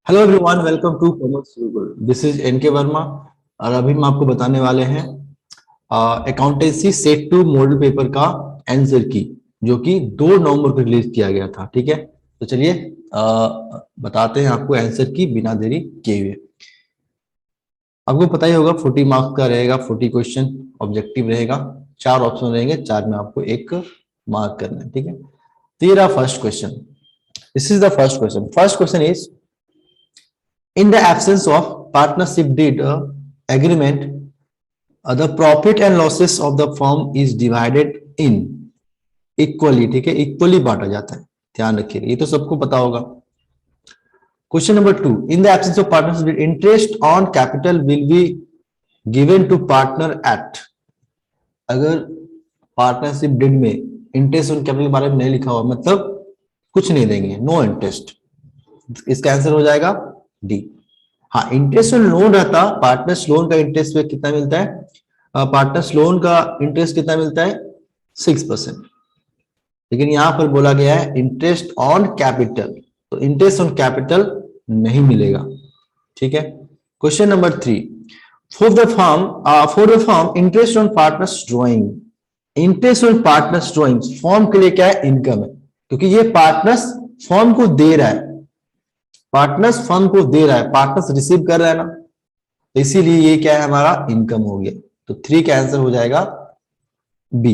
Hello everyone, welcome to commerce Gurukul. This is NK Verma और अभी हम आपको बताने वाले हैं accountancy set two model paper का आंसर की, जो कि 2 नवंबर को रिलीज किया गया था। ठीक है, तो चलिए बताते हैं आपको आंसर की बिना देरी किए हुए। आपको पता ही होगा 40 मार्क्स का रहेगा, 40 क्वेश्चन ऑब्जेक्टिव रहेगा, 4 ऑप्शन रहेंगे, 4 में आपको 1 मार्क करना है। ठीक है, तो ये रहा first question. This is the first question. First question is in the absence of partnership deed agreement, the profit and losses of the firm is divided in equally। ठीक है, इक्वली बांटा जाता है, ध्यान रखिए, ये तो सबको पता होगा। Question number 2, in the absence of partnership deed interest on capital will be given to partner at. अगर पार्टनरशिप डीड में इंटरेस्ट ऑन कैपिटल के बारे में नहीं लिखा हुआ, मतलब कुछ नहीं देंगे, नो इंटरेस्ट, इसका आंसर हो जाएगा डी। हाँ, इंटरेस्ट ऑन लोन रहता, पार्टनर्स लोन का इंटरेस्ट पे कितना मिलता है, पार्टनर्स लोन का इंटरेस्ट कितना मिलता है 6%। लेकिन यहां पर बोला गया है इंटरेस्ट ऑन कैपिटल, तो इंटरेस्ट ऑन कैपिटल नहीं मिलेगा। ठीक है, question number 3, for the firm interest on partners drawing. Interest on partners drawing form के लिए क्या है, इनकम है, क्योंकि ये पार्टनर्स फॉर्म को दे रहा है, पार्टनर्स फर्म को दे रहा है, पार्टनर्स रिसीव कर रहा है ना, तो इसीलिए ये क्या है, हमारा इनकम हो गया। तो 3 का आंसर हो जाएगा B,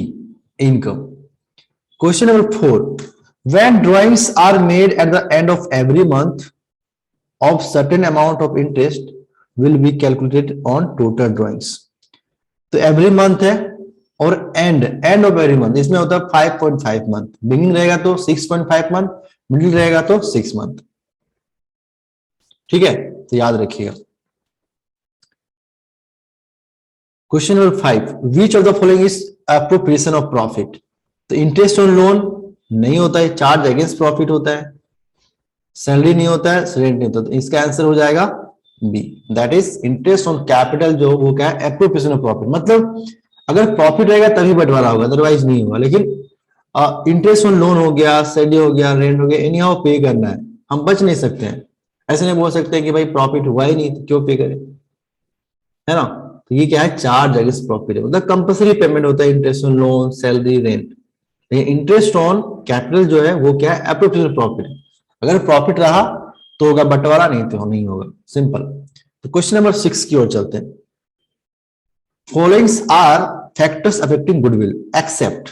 income. Question number 4, when drawings are made at the end of every month of certain amount of interest will be calculated on total drawings. तो एवरी मंथ है और एंड ऑफ एवरी मंथ, इसमें होता है 5.5 month, beginning रहेगा तो 6.5 month, middle रहेगा तो 6 मंथ। ठीक है, तो याद रखिएगा। Question number 5, which of the following is appropriation of profit. तो इंटरेस्ट ऑन लोन नहीं होता है, चार्ज अगेंस्ट प्रॉफिट होता है, सैलरी नहीं होता है, रेंट नहीं होता, तो इसका आंसर हो जाएगा B, that is interest on capital, जो वो क्या है, अप्रोप्रिएशन ऑफ प्रॉफिट। मतलब अगर प्रॉफिट रहेगा तभी बंटवारा होगा, अदरवाइज नहीं होगा। लेकिन इंटरेस्ट ऑन लोन हो गया, सैलरी हो गया, रेंट हो गया, एनी हाउ पे करना है, हम बच नहीं सकते हैं। ऐसे नहीं बोल सकते कि भाई प्रॉफिट हुआ ही नहीं तो क्यों पे करें, है ना। तो ये क्या है, चार्ज अगेंस्ट प्रॉफिट है, मतलब कंपल्सरी पेमेंट होता है interest on loan, salary, rent. लेकिन इंटरेस्ट ऑन कैपिटल जो है वो क्या है, अप्रोप्रिएशन प्रॉफिट है। अगर प्रॉफिट रहा तो होगा, बंटवारा नहीं तो नहीं होगा, सिंपल। तो क्वेश्चन नंबर 6 की ओर चलते हैं। Followings are factors affecting goodwill except.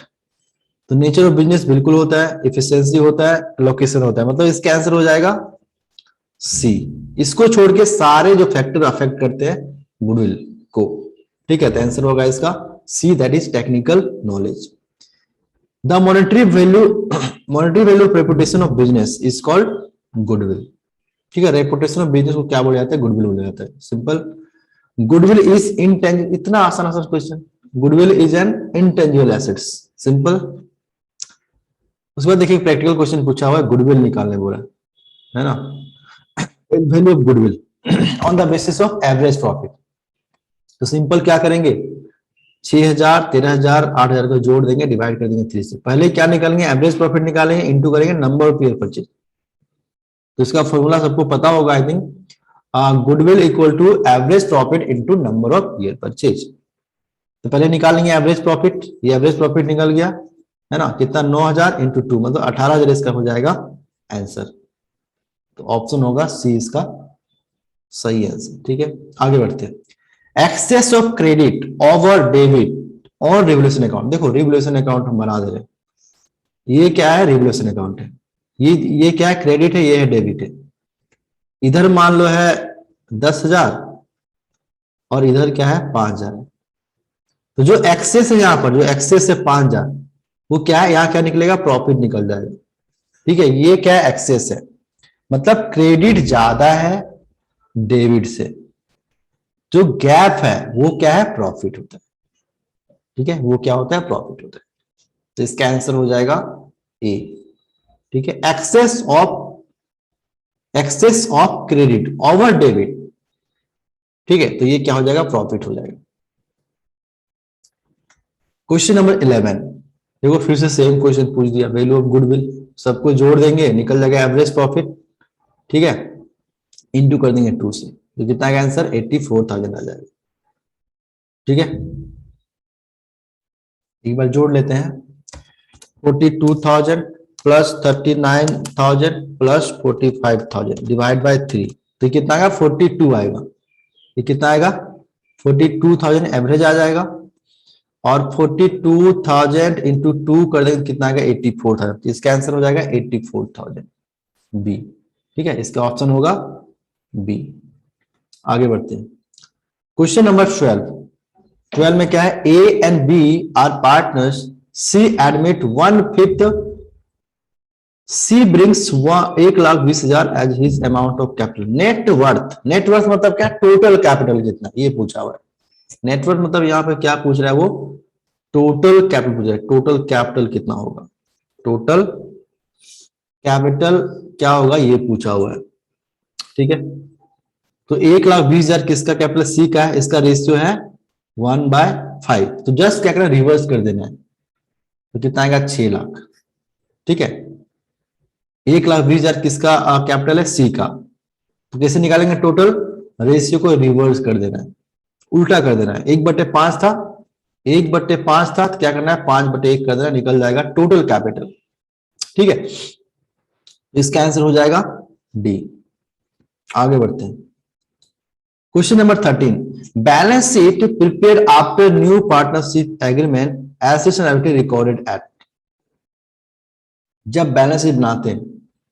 तो नेचर ऑफ बिजनेस बिल्कुल होता है, इफिशिएंसी होता है, लोकेशन होता है, मतलब इसका आंसर हो जाएगा सी। इसको छोड़ के सारे जो फैक्टर अफेक्ट करते हैं गुडविल को, ठीक है, तो आंसर होगा इसका C, that is technical knowledge. The monetary value of reputation of business is called goodwill. ठीक है, रेपुटेशन ऑफ बिजनेस को क्या बोला जाता है, गुडविल बोला जाता है, सिंपल। गुडविल इज इंटेंजिबल, इतना आसान question, goodwill is an intangible assets, simple. उसके बाद देखिए प्रैक्टिकल क्वेश्चन पूछा हुआ है, गुडविल निकालने बोला है ना। Value of goodwill on the basis of average profit. तो सिंपल क्या करेंगे, 6000, 13000, 8000 को जोड़ देंगे, डिवाइड कर देंगे 3 से। पहले क्या निकालेंगे, एवरेज प्रॉफिट निकालेंगे, इंटू करेंगे नंबर ऑफ ईयर परचेज। तो इसका फॉर्मूला सबको पता होगा, I think, goodwill equal to average profit into number of year purchase. तो पहले निकालेंगे एवरेज प्रॉफिट, ये एवरेज प्रॉफिट निकल गया है ना, कितना, 9000 इंटू 2, मतलब 18000 इसका हो जाएगा आंसर। तो ऑप्शन होगा सी इसका सही आंसर। ठीक है, आगे बढ़ते हैं। Excess of credit over debit और रिवोल्यूशन अकाउंट। देखो रिवोल्यूशन अकाउंट हम बना दे रहे हैं, ये क्या है, रिवोल्यूशन अकाउंट है, ये क्या है, क्रेडिट है, ये है डेबिट है। इधर मान लो है 10,000 और इधर क्या है 5,000। तो जो एक्सेस है यहाँ पर, जो एक्सेस है 5,000, वो क्या है, यहाँ क्या निकलेगा, प्रॉफिट निकल जाएगा। ठीक है, ये क्या है, एक्सेस है, मतलब क्रेडिट ज्यादा है डेबिट से, जो गैप है वो क्या है, प्रॉफिट होता है। ठीक है, वो क्या होता है, प्रॉफिट होता है। तो इसका आंसर हो जाएगा ए। ठीक है, excess of credit over debit. ठीक है, तो ये क्या हो जाएगा, प्रॉफिट हो जाएगा। क्वेश्चन नंबर 11, देखो फिर से सेम क्वेश्चन पूछ दिया, वैल्यू ऑफ गुडविल, सबको जोड़ देंगे, निकल जाएगा एवरेज प्रॉफिट। ठीक है, इंटू कर देंगे 2 से, तो कितना आएगा आंसर 84,000 आ जाएगा। ठीक है, एक बार जोड़ लेते हैं, 42,000 प्लस 39,000 प्लस 45,000 डिवाइड बाय 3, तो कितना आएगा 42 आएगा। ये कितना आएगा 42,000 एवरेज आ जाएगा, और 42,000 इंटू 2 कर देंगे कितना आएगा 84,000, तो इसका आंसर हो जाएगा 84,000 बी। ठीक है, इसका ऑप्शन होगा बी। आगे बढ़ते हैं, क्वेश्चन नंबर 12 में क्या है, A and B are partners, C admit 1/5, C brings 1,20,000 as his amount of capital. Net worth, net worth मतलब क्या, टोटल कैपिटल कितना, ये पूछा हुआ है। नेटवर्थ मतलब यहाँ पे क्या पूछ रहा है वो, टोटल कैपिटल पूछ रहा है, टोटल कैपिटल कितना होगा, टोटल कैपिटल क्या होगा ये पूछा हुआ है। ठीक है, तो 1,20,000 किसका कैपिटल, सी का है, इसका रेशियो है 1/5, तो जस्ट क्या करना, रिवर्स कर देना है, तो कितना आएगा 6 लाख। ठीक है, 1,20,000 किसका कैपिटल है, सी का, तो कैसे निकालेंगे, टोटल रेशियो को रिवर्स कर देना है, उल्टा कर देना है। 1/5 था, 1/5 था, तो क्या करना है 5/1 कर देना, निकल जाएगा टोटल कैपिटल। ठीक है, इसका आंसर हो जाएगा डी। आगे बढ़ते हैं, question number 13, balance sheet prepare after new partnership agreement, assets and liability recorded at. जब बैलेंस शीट बनाते हैं,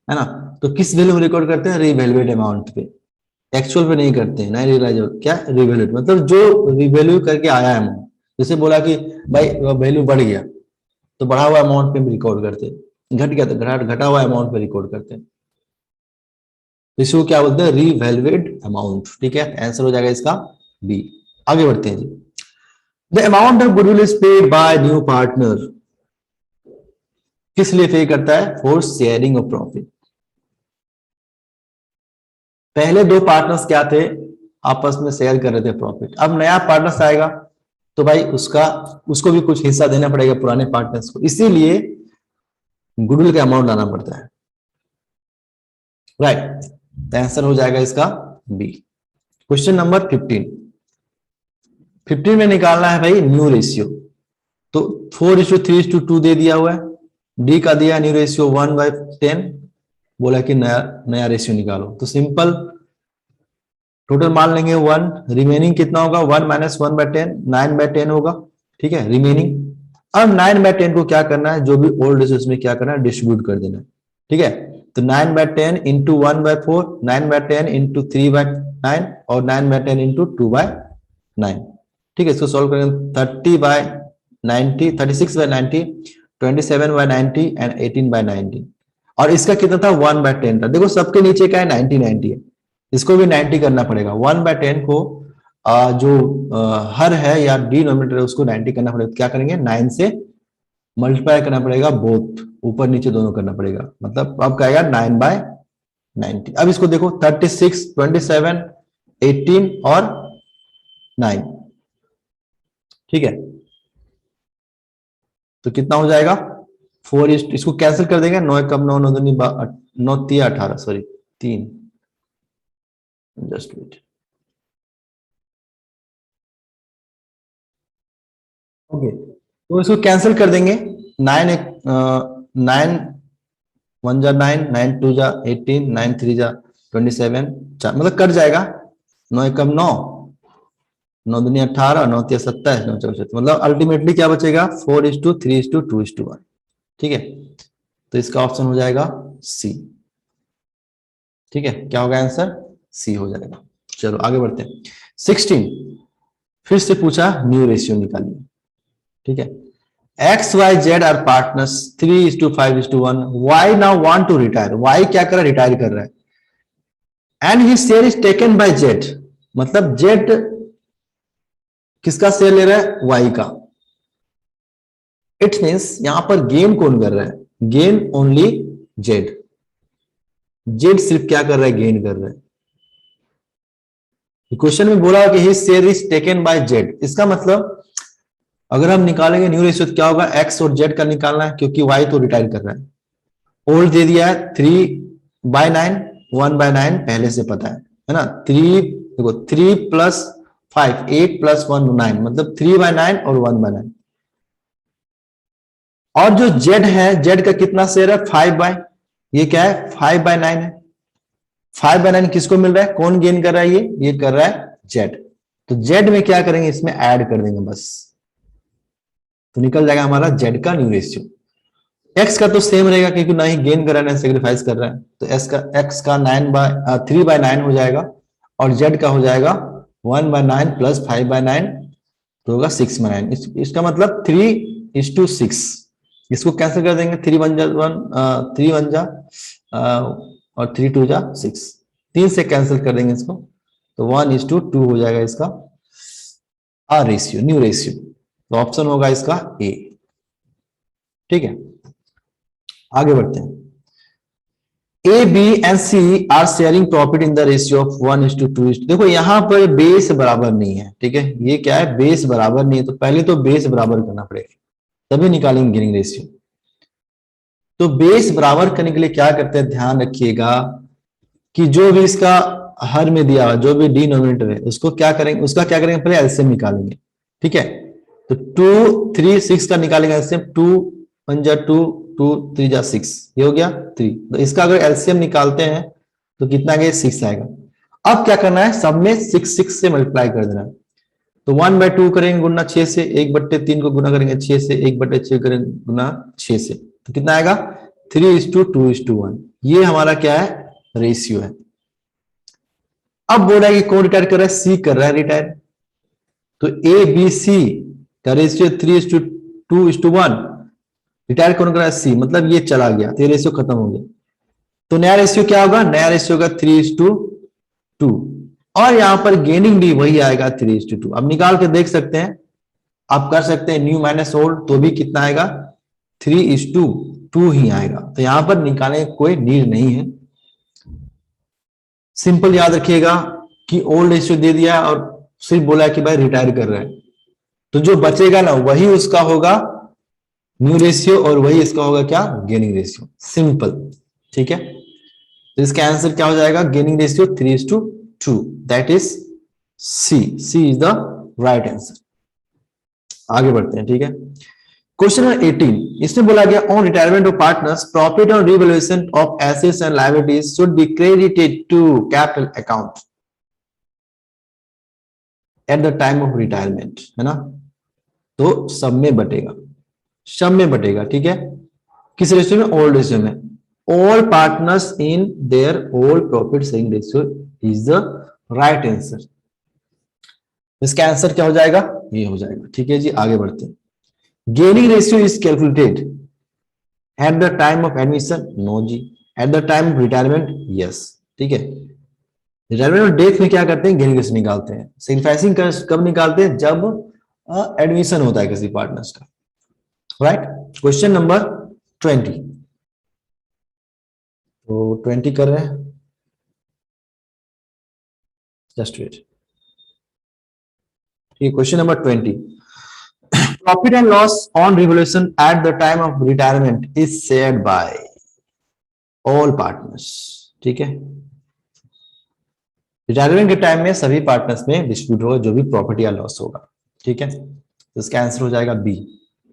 है ना, तो किस वैल्यू में रिकॉर्ड करते हैं, रिवैल्यूएट अमाउंट पे, एक्चुअल पे नहीं करते हैं, नहीं रियलाइज, क्या रिवैल्यूएट मतलब जो रिवैल्यू करके आया है अमाउंट। जैसे बोला कि भाई वैल्यू बढ़ गया, तो बढ़ा हुआ अमाउंट पे भी रिकॉर्ड करते हैं, घट गया तो घटा हुआ अमाउंट पे रिकॉर्ड करते हैं, इसको क्या बोलते हैं, रिवैल्यूएट अमाउंट। ठीक है, आंसर हो जाएगा इसका बी। आगे बढ़ते हैं जी, the amount of goodwill is paid by new partner, किस लिए पे करता है, फॉर शेयरिंग ऑफ प्रॉफिट। पहले 2 पार्टनर्स क्या थे, आपस में शेयर कर रहे थे प्रॉफिट, अब नया पार्टनर्स आएगा तो भाई उसको भी कुछ हिस्सा देना पड़ेगा पुराने पार्टनर्स को, इसीलिए गुडविल का अमाउंट लाना पड़ता है। राइट, आंसर हो जाएगा इसका बी। क्वेश्चन नंबर 15 में निकालना है भाई न्यू रेशियो, तो 4:3:2 दे दिया हुआ है, डी का दिया न्यू रेशियो 1/10, बोला कि नया रेशियो निकालो, तो सिंपल टोटल मान लेंगे 1, रिमेनिंग कितना होगा 1 - 1/10, 9/10 होगा। ठीक है, रिमेनिंग, अब 9/10 को क्या करना है, जो भी ओल्ड रेशियो उसमें क्या करना है, डिस्ट्रीब्यूट कर देना है। ठीक है, तो 9/10 इंटू 1/4, 9/10 इंटू 3/9 और 9/10 इंटू 2/9। ठीक है, इसको सॉल्व करेंगे, 30/90, 36/90, 27/90 एंड 18/90, और इसका कितना था 1/10 था। देखो सबके नीचे का है 90 है, इसको भी 90 करना पड़ेगा। 1/10 को जो हर है या डिनोमिनेटर है उसको 90 करना पड़ेगा, क्या करेंगे 9 से मल्टीप्लाई करना पड़ेगा, बोथ ऊपर नीचे दोनों करना पड़ेगा, मतलब अब क्या आएगा 9/90। अब इसको देखो 36, 27, 18 और 9। ठीक है, तो कितना हो जाएगा 4, इसको कैंसिल कर देंगे, 9 कम 9, 9 दूनी 9 3 18, सॉरी 3, जस्ट वेट। ओके, तो इसको कैंसिल कर देंगे, 9 9 1 जा 9, 9 2 जा 18, 9 3 जा 27, मतलब कट जाएगा, 9 कम 9, 9 दूनी 18, 9 3 27, 9 4 27, मतलब अल्टीमेटली क्या बचेगा 4:3:2:1। ठीक है, तो इसका ऑप्शन हो जाएगा सी। ठीक है, क्या होगा आंसर, सी हो जाएगा। चलो आगे बढ़ते हैं, 16 फिर से पूछा न्यू रेशियो निकालिए। ठीक है, X Y Z are partners 3:5:1, Y now want to retire, Y क्या कर रहा है, रिटायर कर रहा है, and he share is taken by Z, मतलब जेड किसका शेयर ले रहा है, वाई का। इट मींस यहां पर गेन कौन कर रहा है, गेन ओनली जेड, जेड सिर्फ क्या कर रहा है, गेन कर रहा है। क्वेश्चन में बोला कि he share is taken by Z, इसका मतलब अगर हम निकालेंगे न्यू रेशियो तो क्या होगा, एक्स और जेड का निकालना है, क्योंकि वाई तो रिटायर कर रहा है। ओल्ड दे दिया है 3/9, 1/9 पहले से पता है, है ना। 3 देखो 3+5 8+1 9, मतलब 3/9 और 1/9। और जो जेड है, जेड का कितना शेयर है 5/, ये क्या है 5/9 है। 5/9 किसको मिल रहा है, कौन गेन कर रहा है, ये कर रहा है जेड। तो जेड में क्या करेंगे, इसमें ऐड कर देंगे बस, तो निकल जाएगा हमारा जेड का न्यू रेशियो। एक्स का तो सेम रहेगा क्योंकि ना ही गेन कर रहा है ना सेक्रीफाइस कर रहा है, तो एक्स का 3/9 हो जाएगा, और जेड का हो जाएगा 1/9 प्लस 5/9, तो होगा 6/9। इसका मतलब 3:6। इसको कैंसिल कर देंगे, 3 1 जा और 3 2 जा 6, 3 से कैंसिल कर देंगे इसको, तो 1:2 हो जाएगा इसका रेशियो, न्यू रेशियो। तो ऑप्शन होगा इसका ए। ठीक है, आगे बढ़ते हैं। A B and C are sharing profit in the ratio of 1:2। देखो यहां पर बेस बराबर नहीं है, ठीक है, ये क्या है, बेस बराबर नहीं है, तो पहले तो बेस बराबर करना पड़ेगा तभी निकालेंगे गेनिंग रेशियो। तो बेस बराबर करने के लिए क्या करते हैं, ध्यान रखिएगा कि जो भी इसका हर में दिया हुआ जो भी डिनोमिनेटर है उसको क्या करेंगे, उसका क्या करेंगे, पहले एलसीएम निकालेंगे। ठीक है, तो 2 3 6 का निकालेंगे एलसीएम, 2 1 जा 2 2 3 जा 6, ये हो गया 3। तो इसका अगर एलसीएम निकालते हैं तो कितना आएगा, 6 आएगा। अब क्या करना है, सब में 6 से मल्टीप्लाई कर देना है। तो 1/2 करेंगे गुना 6 से, 1/3 को गुना करेंगे 6 से, 1/6 करेंगे गुना 6 से, तो कितना आएगा 3:2:1। ये हमारा क्या है, रेशियो है। अब बोल रहा है कि कौन रिटायर कर रहा है, सी कर रहा है रिटायर। तो ए बी सी का रेशियो 3:2:1, रिटायर कौन कर रहा है, सी, मतलब ये चला गया तो ये रेशियो खत्म हो गया। तो नया रेशियो क्या होगा, नया रेशियो होगा 3:2, और यहां पर गेनिंग भी वही आएगा 3:2। अब निकाल के देख सकते हैं, आप कर सकते हैं न्यू माइनस ओल्ड, तो भी कितना आएगा 3:2 ही आएगा। तो यहां पर निकालने की कोई नीड नहीं है, सिंपल याद रखिएगा कि ओल्ड रेशियो दे दिया और सिर्फ बोला कि भाई रिटायर कर रहा है, तो जो बचेगा ना वही उसका होगा न्यू रेशियो और वही इसका होगा क्या, गेनिंग रेशियो। सिंपल, ठीक है। तो इसका आंसर क्या हो जाएगा, gaining ratio 3:2, that is C. C is the right answer. आगे बढ़ते हैं, ठीक है। क्वेश्चन नंबर 18, इसमें बोला गया on retirement of partners profit on revaluation of assets and liabilities should be credited to capital account at the time of retirement, है ना। तो सब में बटेगा, सब में बटेगा, ठीक है। किस रेशियो में, ओल्ड रेशियो में। All partners in their old profit sharing ratio is the right answer. इसका आंसर क्या हो जाएगा, ये हो जाएगा, ठीक है जी। आगे बढ़ते हैं। Gaining ratio is calculated at the time of admission, no जी। At the time of retirement, yes, ठीक है। रिटायरमेंट और डेथ में क्या करते हैं, गेनिंग रेशियो निकालते हैं। सैक्रिफाइसिंग कब निकालते हैं, जब एडमिशन होता है किसी पार्टनर्स का, राइट। क्वेश्चन नंबर 20, तो 20 कर रहे हैं, जस्ट वेट। ठीक, question number 20, profit and loss on revolution eight the time of retirement is shared by all partners, ठीक है। रिटायरमेंट के टाइम में सभी पार्टनर्स में डिस्ट्रीब्यूट होगा जो भी प्रॉफिट या लॉस होगा, ठीक है। तो इसका आंसर हो जाएगा B.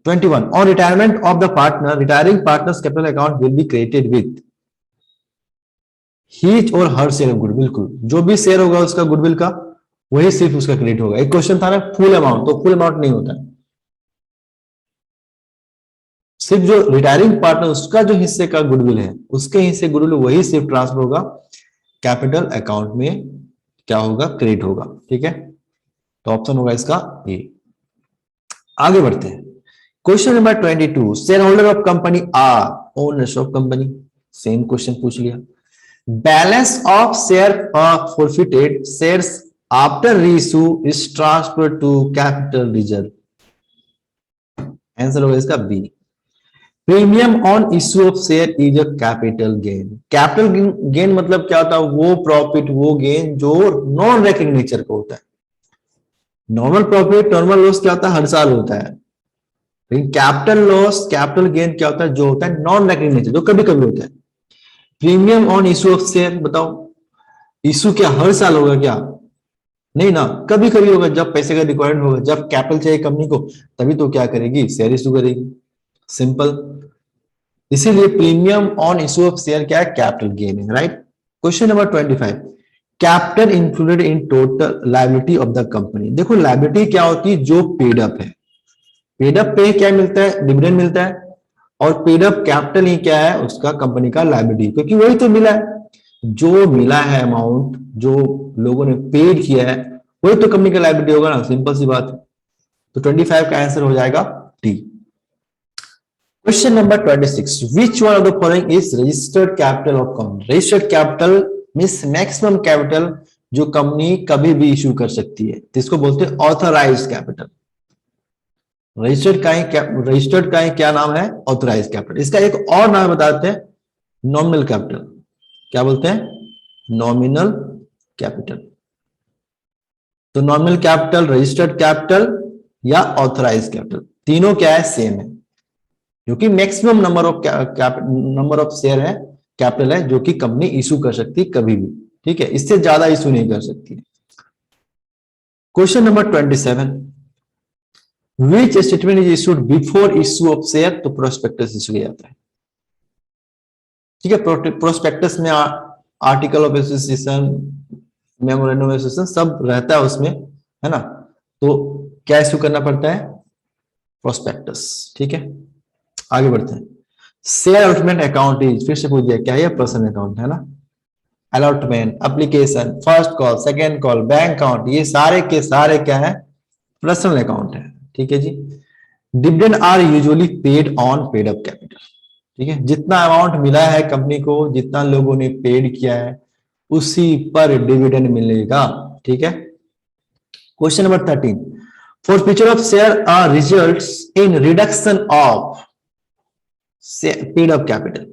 21, on retirement of the partner retiring partners capital account will be created with his और हर शेयर ऑफ गुड, बिल्कुल जो भी शेयर होगा उसका गुडविल का वही सिर्फ उसका क्रेडिट होगा। एक क्वेश्चन था ना फुल अमाउंट, तो फुल अमाउंट नहीं होता है, सिर्फ जो रिटायरिंग पार्टनर उसका जो हिस्से का गुडविल है उसके हिस्से गुडविल वही सिर्फ ट्रांसफर होगा कैपिटल अकाउंट में, क्या होगा, क्रेडिट होगा, ठीक है। तो ऑप्शन होगा इसका ए। आगे बढ़ते हैं। Question number 22, shareholder of company are owners of company, same question पूछ लिया। Balance of share forfeited shares after reissue is transfer to capital reserve, answer होगा इसका B. Premium on issue of share is a capital gain. Capital gain मतलब क्या होता है, वो profit वो गेन जो नॉन रेकरिंग नेचर का होता है। नॉर्मल प्रॉफिट नॉर्मल लॉस क्या होता है, हर साल होता है, लेकिन कैपिटल लॉस कैपिटल गेन क्या होता है, जो होता है नॉन रेकरिंग नेचर, जो कभी कभी होता है। Premium on issue of share बताओ, इशू क्या हर साल होगा क्या? नहीं ना, कभी कभी होगा, जब पैसे का रिक्वायरमेंट होगा, जब कैपिटल चाहिए कंपनी को, तभी तो क्या करेगी, शेयर इशू करेगी। सिंपल। इसीलिए premium on issue of share क्या है, कैपिटल गेन है, right. Question number 25, capital included in total liability of the company. देखो लायबिलिटी क्या होती है, जो पेड अप है। पेड अप पे क्या मिलता है, डिविडेंड मिलता है। और पेड अप कैपिटल ही क्या है, उसका कंपनी का लायबिलिटी, क्योंकि वही तो मिला है। जो मिला है अमाउंट, जो लोगों ने पेड किया है, वही तो कंपनी का लायबिलिटी होगा ना, सिंपल सी बात है। तो 25 का आंसर हो जाएगा D. Question number 26, which one of the following is registered capital of company. Registered capital means maximum capital जो कंपनी कभी भी इशू कर सकती है, तो इसको बोलते हैं ऑथराइज्ड कैपिटल। रजिस्टर्ड का ही क्या नाम है, ऑथराइज्ड कैपिटल। इसका एक और नाम बताते हैं, नॉमिनल कैपिटल। क्या बोलते हैं, नॉमिनल कैपिटल। तो नॉमिनल कैपिटल, रजिस्टर्ड कैपिटल या ऑथराइज्ड कैपिटल, तीनों क्या है, सेम है। क्योंकि मैक्सिमम नंबर ऑफ शेयर है, कैपिटल है, जो कि कंपनी इशू कर सकती है कभी भी, ठीक है, इससे ज्यादा इशू नहीं कर सकती। Question number 27, which statement is issued before issue of share. तो प्रोस्पेक्टस इशू किया जाता है, ठीक है। प्रोस्पेक्टस में article of association, memorandum of association सब रहता है उसमें, है ना। तो क्या इशू करना पड़ता है, प्रोस्पेक्टस, ठीक है। आगे बढ़ते हैं। शेयर अलॉटमेंट अकाउंट इज, फिर से पूछ दिया क्या है, पर्सनल अकाउंट है ना। Allotment, application, first call, second call, bank account, ये सारे के सारे क्या है, पर्सनल अकाउंट है, ठीक है जी। Dividend are usually paid on paid up capital, ठीक है। जितना अमाउंट मिला है कंपनी को, जितना लोगों ने पेड किया है, उसी पर डिविडेंड मिलेगा, ठीक है। Question number 13, forfeiture of share are results in reduction of paid up capital,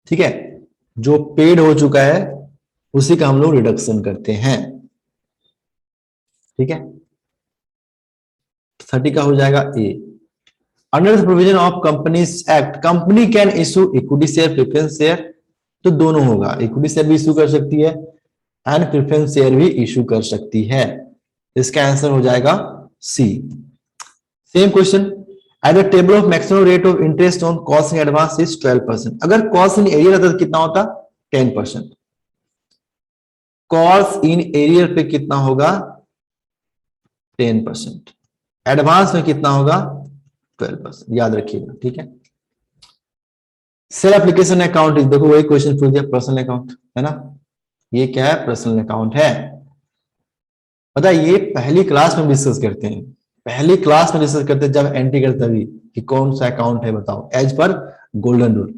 ठीक है। जो पेड हो चुका है उसी का हम लोग रिडक्शन करते हैं, ठीक है। 30 का हो जाएगा A. Under the provision of companies act, company can issue equity share, preference share. तो दोनों होगा, इक्विटी शेयर भी इशू कर सकती है एंड प्रेफरेंस शेयर भी इशू कर सकती है। इसका आंसर हो जाएगा C. Same question, at the table of maximum rate of interest on cost in advance is 12%। अगर कॉस्ट इन एरियर रहता तो कितना होता, 10%। कॉस्ट इन एरियर पे कितना होगा, 10%। एडवांस में कितना होगा, 12%, याद रखिएगा, ठीक है। सेल एप्लीकेशन अकाउंट, देखो वही क्वेश्चन पूछ दिया, पर्सनल अकाउंट है ना। ये क्या है, पर्सनल अकाउंट है। पता है ये पहली क्लास में डिस्कस करते हैं, पहली क्लास में डिस्कस करते हैं जब एंट्री करते तभी, कि कौन सा अकाउंट है बताओ, एज पर गोल्डन रूल,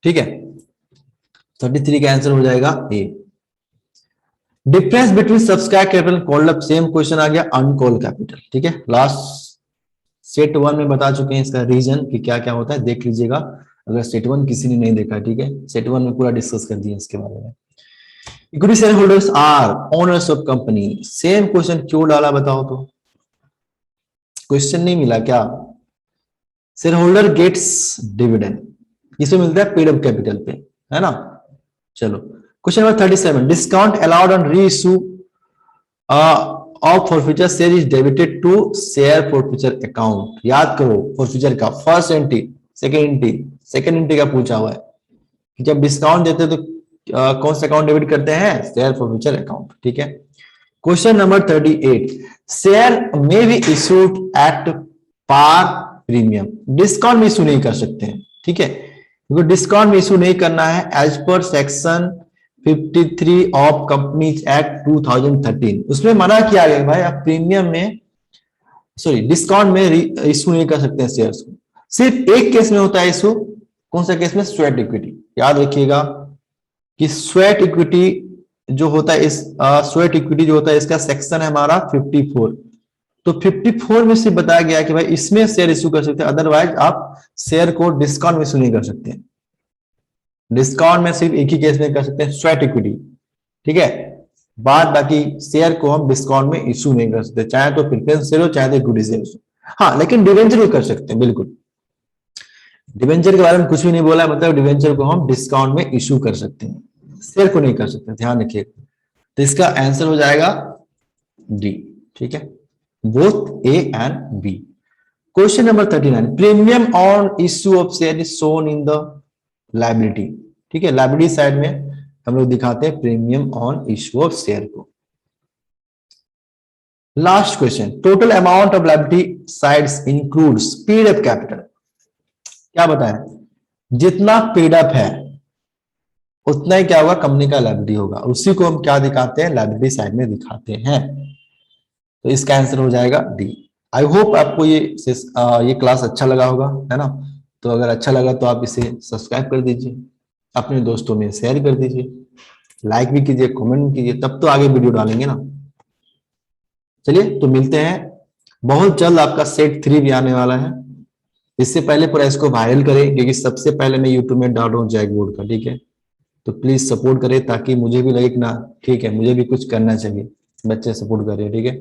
ठीक है। 33 का आंसर हो जाएगा A. Difference between subscribe capital called up, same question आ गया, अनकॉल्ड कैपिटल, ठीक है। लास्ट सेट 1 में बता चुके हैं इसका रीजन कि क्या क्या होता है, देख लीजिएगा अगर सेट 1 किसी ने नहीं देखा, ठीक है। सेट 1 में पूरा डिस्कस कर दिया इसके बारे में। Equity shareholders are owners of company, same question क्यों डाला बताओ तो, क्वेश्चन नहीं मिला क्या। शेयर होल्डर गेट्स डिविडेंड, इसे मिलता है पेड अप कैपिटल पे, है ना। चलो question number 37, discount allowed on reissue of forfeiture share is debited to share forfeiture account. याद करो फॉरफीचर का फर्स्ट एंट्री, सेकेंड एंट्री का पूछा हुआ है कि जब डिस्काउंट देते हैं तो कौन सा अकाउंट डेबिट करते हैं, शेयर फॉरफीचर अकाउंट, ठीक है। क्वेश्चन नंबर 38, शेयर में be issued at par premium, discount में इशू नहीं कर सकते हैं, ठीक है। क्योंकि डिस्काउंट में इशू नहीं करना है as per section 53 of companies act 2013, उसमें मना किया गया भाई आप प्रीमियम में, सॉरी डिस्काउंट में इशू नहीं कर सकते हैं शेयर्स को। सिर्फ एक केस में होता है इशू, कौन सा केस में, स्वेट इक्विटी। याद रखिएगा कि स्वेट इक्विटी जो होता है, इस स्वेट इक्विटी जो होता है इसका सेक्शन है हमारा 54। तो 54 में से बताया गया कि भाई इसमें शेयर इशू कर सकते हैं, अदरवाइज आप शेयर को डिस्काउंट में इशू नहीं कर सकते। डिस्काउंट में सिर्फ एक ही केस में कर सकते हैं, स्वेट इक्विटी, ठीक है। बाद बाकी शेयर को हम डिस्काउंट में इशू नहीं कर सकते, चाहे तो प्रेफरेंस शेयर हो चाहे तो इक्विटी शेयर हो। हाँ लेकिन डिवेंचर कर सकते हैं, बिल्कुल। डिवेंचर के बारे में कुछ भी नहीं बोला है, मतलब डिवेंचर को हम डिस्काउंट में इशू कर सकते हैं, शेयर को नहीं कर सकते, ध्यान रखिए। तो इसका आंसर हो जाएगा डी। ठीक है, both A and B. Question number 39, premium on issue of share is shown in the liability. ठीक है, लायबिलिटी साइड में हम लोग दिखाते हैं premium on issue of share को। Last question, total amount of liability sides includes paid up capital. क्या बताएं, जितना पेड अप है उतना ही क्या होगा, कंपनी का लायबिलिटी होगा, उसी को हम क्या दिखाते हैं, लायबिलिटी साइड में दिखाते हैं। तो इसका आंसर हो जाएगा डी। आई होप आपको ये क्लास अच्छा लगा होगा, है ना। तो अगर अच्छा लगा तो आप इसे सब्सक्राइब कर दीजिए, अपने दोस्तों में शेयर कर दीजिए, लाइक भी कीजिए, कमेंट कीजिए, तब तो आगे वीडियो डालेंगे ना। चलिए तो मिलते हैं, बहुत जल्द आपका सेट 3 भी आने वाला है। इससे पहले पूरा इसको वायरल करें, क्योंकि सबसे पहले मैं यूट्यूब में डाल रहा हूँ जैक बोर्ड का। ठीक है, तो प्लीज सपोर्ट करें, ताकि मुझे भी लगे कि ना ठीक है, मुझे भी कुछ करना चाहिए, बच्चे सपोर्ट कर रहे हैं। ठीक है,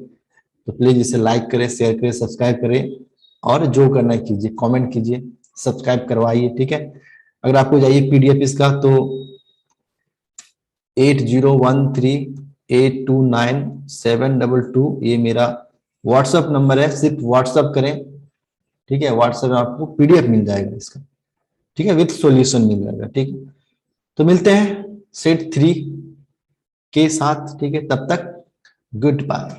तो प्लीज इसे लाइक करें, शेयर करें, सब्सक्राइब करें, और जो करना है कीजिए, कमेंट कीजिए, सब्सक्राइब करवाइए। ठीक है, अगर आपको चाहिए पीडीएफ इसका तो 8013829722 ये मेरा व्हाट्सएप नंबर है, सिर्फ व्हाट्सएप करें। ठीक है, व्हाट्सएप में आपको पीडीएफ मिल जाएगा इसका। ठीक है, विथ सॉल्यूशन मिल जाएगा। ठीक है, तो मिलते हैं सेट 3 के साथ। ठीक है, तब तक गुड बाय।